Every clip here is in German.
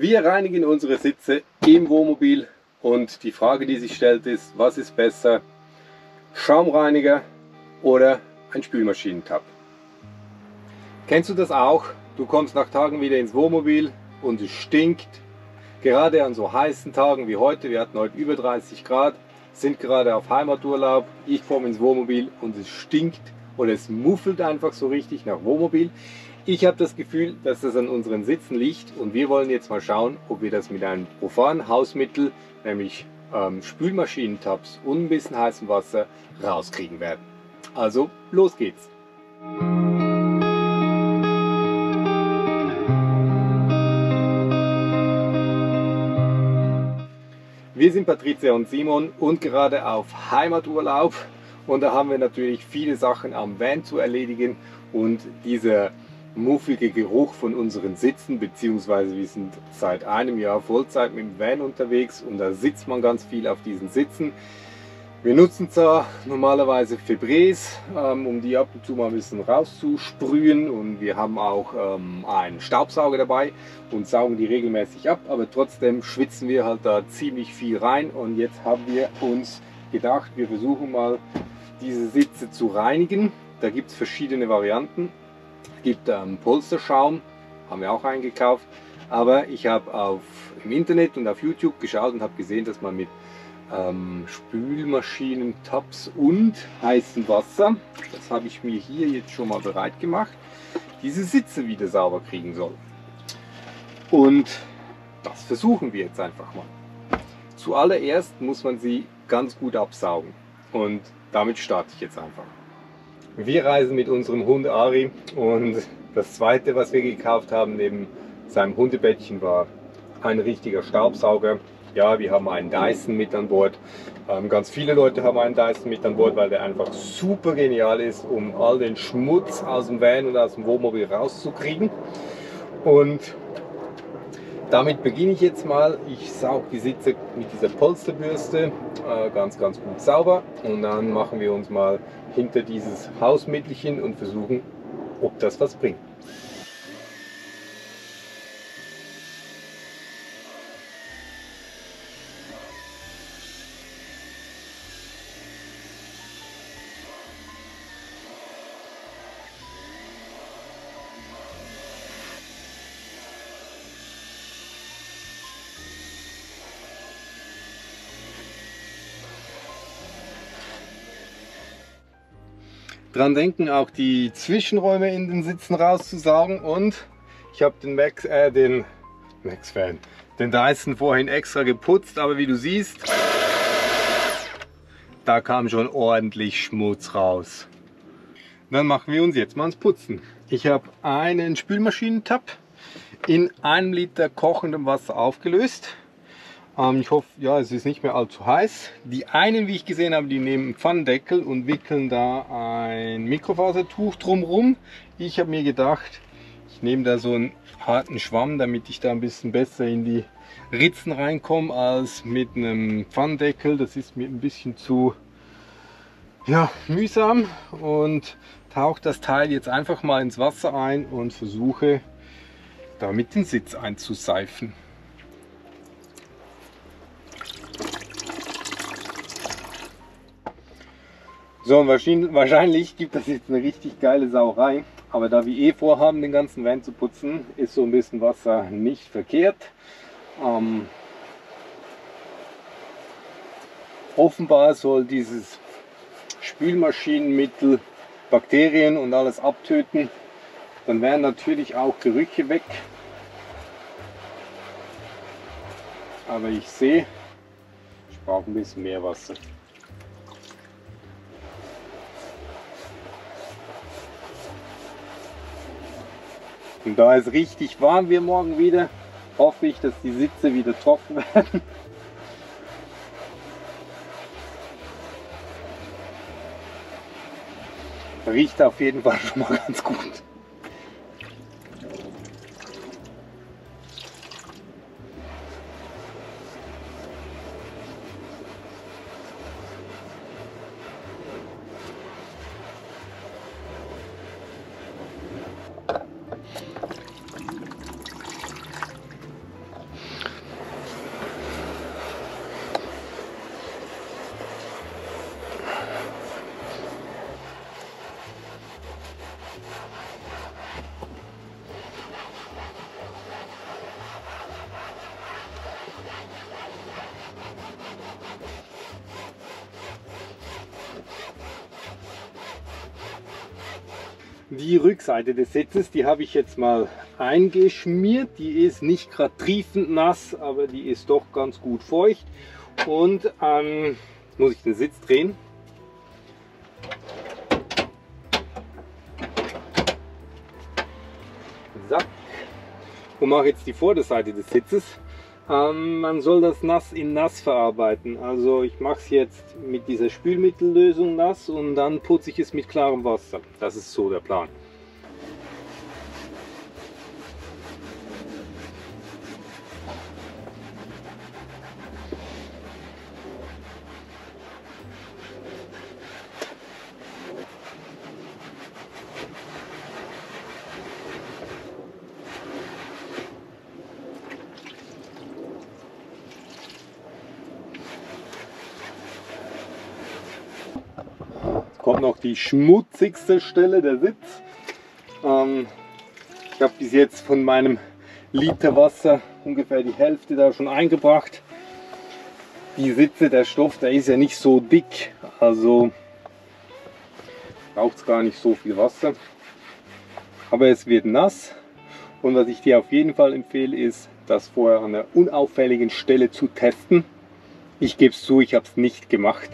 Wir reinigen unsere Sitze im Wohnmobil und die Frage, die sich stellt, ist, was ist besser? Schaumreiniger oder ein Spülmaschinentab? Kennst du das auch? Du kommst nach Tagen wieder ins Wohnmobil und es stinkt. Gerade an so heißen Tagen wie heute, wir hatten heute über 30 Grad, sind gerade auf Heimaturlaub. Ich komme ins Wohnmobil und es stinkt oder es muffelt einfach so richtig nach Wohnmobil. Ich habe das Gefühl, dass das an unseren Sitzen liegt und wir wollen jetzt mal schauen, ob wir das mit einem profanen Hausmittel, nämlich Spülmaschinentabs und ein bisschen heißem Wasser rauskriegen werden. Also los geht's! Wir sind Patricia und Simon und gerade auf Heimaturlaub und da haben wir natürlich viele Sachen am Van zu erledigen und dieser muffige Geruch von unseren Sitzen, beziehungsweise wir sind seit einem Jahr Vollzeit mit dem Van unterwegs und da sitzt man ganz viel auf diesen Sitzen. Wir nutzen zwar normalerweise Febreze, um die ab und zu mal ein bisschen rauszusprühen, und wir haben auch einen Staubsauger dabei und saugen die regelmäßig ab, aber trotzdem schwitzen wir halt da ziemlich viel rein und jetzt haben wir uns gedacht, wir versuchen mal diese Sitze zu reinigen. Da gibt es verschiedene Varianten. Es gibt Polsterschaum, haben wir auch eingekauft, aber ich habe im Internet und auf YouTube geschaut und habe gesehen, dass man mit Spülmaschinen-Tabs und heißem Wasser, das habe ich mir hier jetzt schon mal bereit gemacht, diese Sitze wieder sauber kriegen soll. Und das versuchen wir jetzt einfach mal. Zuallererst muss man sie ganz gut absaugen und damit starte ich jetzt einfach. Wir reisen mit unserem Hund Ari und das zweite, was wir gekauft haben neben seinem Hundebettchen, war ein richtiger Staubsauger. Ja, wir haben einen Dyson mit an Bord. Ganz viele Leute haben einen Dyson mit an Bord, weil der einfach super genial ist, um all den Schmutz aus dem Van und aus dem Wohnmobil rauszukriegen. Und damit beginne ich jetzt mal. Ich sauge die Sitze mit dieser Polsterbürste ganz gut sauber und dann machen wir uns mal hinter dieses Hausmittelchen und versuchen, ob das was bringt. Dran denken, auch die Zwischenräume in den Sitzen rauszusaugen, und ich habe den Dyson vorhin extra geputzt, aber wie du siehst, da kam schon ordentlich Schmutz raus. Dann machen wir uns jetzt mal ans Putzen. Ich habe einen Spülmaschinentab in 1 Liter kochendem Wasser aufgelöst. Ich hoffe, ja, es ist nicht mehr allzu heiß. Die einen, wie ich gesehen habe, die nehmen einen Pfannendeckel und wickeln da ein Mikrofasertuch drumherum. Ich habe mir gedacht, ich nehme da so einen harten Schwamm, damit ich da ein bisschen besser in die Ritzen reinkomme als mit einem Pfannendeckel. Das ist mir ein bisschen zu mühsam, und tauche das Teil jetzt einfach mal ins Wasser ein und versuche damit den Sitz einzuseifen. So, und wahrscheinlich gibt das jetzt eine richtig geile Sauerei, aber da wir vorhaben, den ganzen Van zu putzen, ist so ein bisschen Wasser nicht verkehrt. Offenbar soll dieses Spülmaschinenmittel Bakterien und alles abtöten. Dann wären natürlich auch Gerüche weg. Aber ich sehe, ich brauche ein bisschen mehr Wasser. Und da es richtig warm wird morgen wieder, hoffe ich, dass die Sitze wieder trocken werden. Riecht auf jeden Fall schon mal ganz gut. Die Rückseite des Sitzes, die habe ich jetzt mal eingeschmiert. Die ist nicht gerade triefend nass, aber die ist doch ganz gut feucht. Und muss ich den Sitz drehen. So. Und mache jetzt die Vorderseite des Sitzes. Man soll das nass in nass verarbeiten. Also ich mache es jetzt mit dieser Spülmittellösung nass und dann putze ich es mit klarem Wasser. Das ist so der Plan. Kommt noch die schmutzigste Stelle, der Sitz. Ich habe bis jetzt von meinem Liter Wasser ungefähr die Hälfte da schon eingebracht. Die Sitze, der Stoff, der ist ja nicht so dick, also braucht es gar nicht so viel Wasser. Aber es wird nass und was ich dir auf jeden Fall empfehle, ist, das vorher an einer unauffälligen Stelle zu testen. Ich gebe es zu, ich habe es nicht gemacht,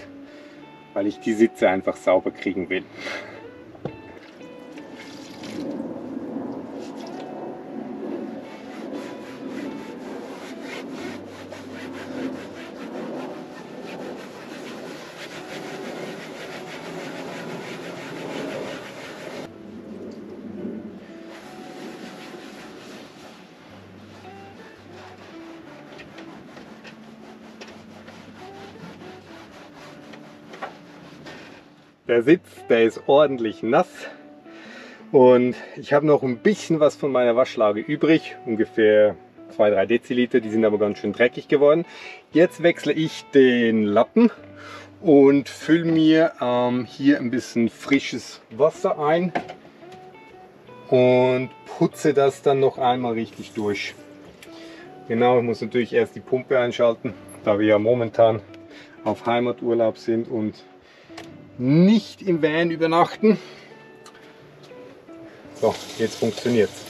weil ich die Sitze einfach sauber kriegen will. Der Sitz, der ist ordentlich nass und ich habe noch ein bisschen was von meiner Waschlage übrig, ungefähr 2-3 Deziliter, die sind aber ganz schön dreckig geworden. Jetzt wechsle ich den Lappen und fülle mir hier ein bisschen frisches Wasser ein und putze das dann noch einmal richtig durch. Genau, ich muss natürlich erst die Pumpe einschalten, da wir ja momentan auf Heimaturlaub sind und nicht im Van übernachten. So, jetzt funktioniert es.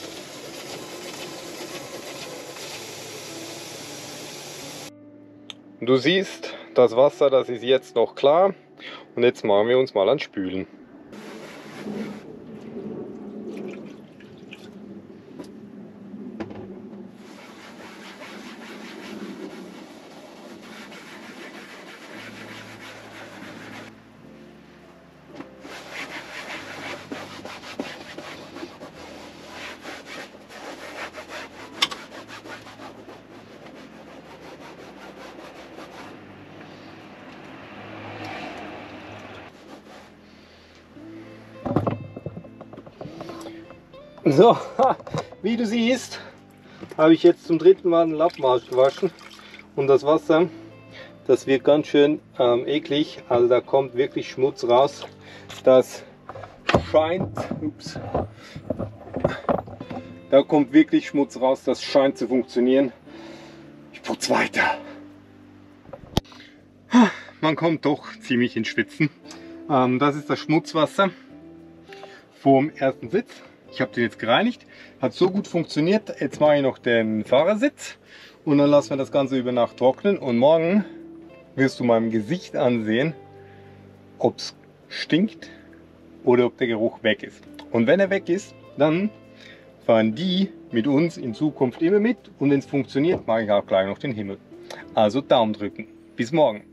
Du siehst, das Wasser, das ist jetzt noch klar und jetzt machen wir uns mal ans Spülen. So, wie du siehst, habe ich jetzt zum 3. Mal den Lappen ausgewaschen und das Wasser, das wird ganz schön eklig, also da kommt wirklich Schmutz raus. Das scheint, da kommt wirklich Schmutz raus, das scheint zu funktionieren. Ich putze weiter. Man kommt doch ziemlich ins Schwitzen. Das ist das Schmutzwasser vom ersten Sitz. Ich habe den jetzt gereinigt, hat so gut funktioniert. Jetzt mache ich noch den Fahrersitz und dann lassen wir das Ganze über Nacht trocknen und morgen wirst du meinem Gesicht ansehen, ob es stinkt oder ob der Geruch weg ist. Und wenn er weg ist, dann fahren die mit uns in Zukunft immer mit und wenn es funktioniert, mache ich auch gleich noch den Himmel. Also Daumen drücken. Bis morgen.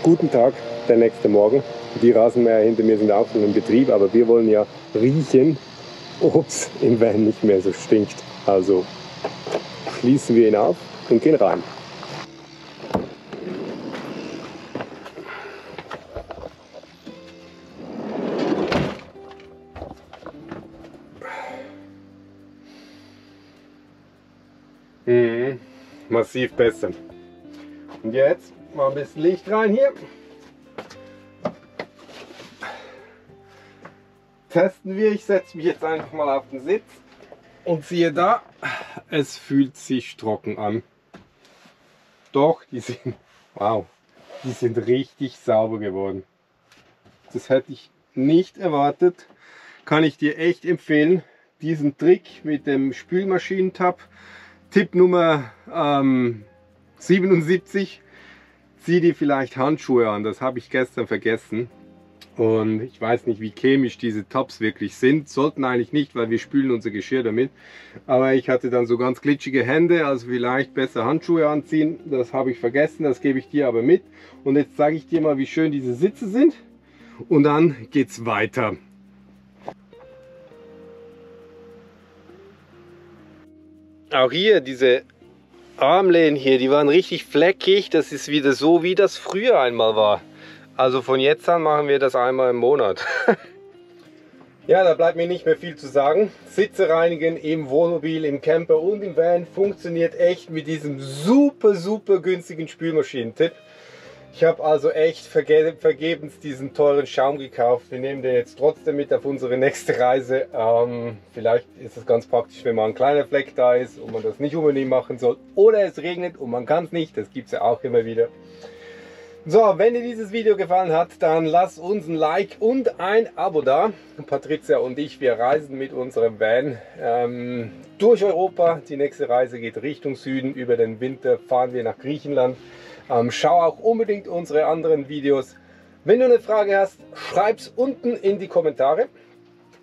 Guten Tag, der nächste Morgen. Die Rasenmäher hinter mir sind auch schon in Betrieb, aber wir wollen ja riechen, ob es im Van nicht mehr so stinkt. Also schließen wir ihn auf und gehen rein. Massiv besser. Und jetzt mal ein bisschen Licht rein hier. Testen wir. Ich setze mich jetzt einfach mal auf den Sitz und siehe da, es fühlt sich trocken an. Doch, die sind, wow, die sind richtig sauber geworden. Das hätte ich nicht erwartet. Kann ich dir echt empfehlen, diesen Trick mit dem Spülmaschinentab. Tipp Nummer 77, zieh dir vielleicht Handschuhe an, das habe ich gestern vergessen. Und ich weiß nicht, wie chemisch diese Tabs wirklich sind. Sollten eigentlich nicht, weil wir spülen unser Geschirr damit. Aber ich hatte dann so ganz glitschige Hände, also vielleicht besser Handschuhe anziehen. Das habe ich vergessen, das gebe ich dir aber mit. Und jetzt zeige ich dir mal, wie schön diese Sitze sind. Und dann geht's weiter. Auch hier diese Armlehnen hier, die waren richtig fleckig. Das ist wieder so, wie das früher einmal war. Also von jetzt an machen wir das einmal im Monat. Ja, da bleibt mir nicht mehr viel zu sagen. Sitze reinigen im Wohnmobil, im Camper und im Van funktioniert echt mit diesem super günstigen Spülmaschinentipp. Ich habe also echt vergebens diesen teuren Schaum gekauft. Wir nehmen den jetzt trotzdem mit auf unsere nächste Reise. Vielleicht ist es ganz praktisch, wenn mal ein kleiner Fleck da ist und man das nicht unbedingt machen soll. Oder es regnet und man kann es nicht. Das gibt es ja auch immer wieder. So, wenn dir dieses Video gefallen hat, dann lass uns ein Like und ein Abo da. Patricia und ich, wir reisen mit unserem Van durch Europa. Die nächste Reise geht Richtung Süden. Über den Winter fahren wir nach Griechenland. Schau auch unbedingt unsere anderen Videos. Wenn du eine Frage hast, schreib's unten in die Kommentare.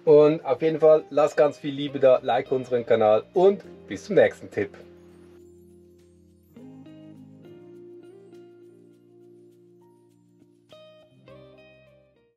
Und auf jeden Fall lass ganz viel Liebe da, like unseren Kanal und bis zum nächsten Tipp.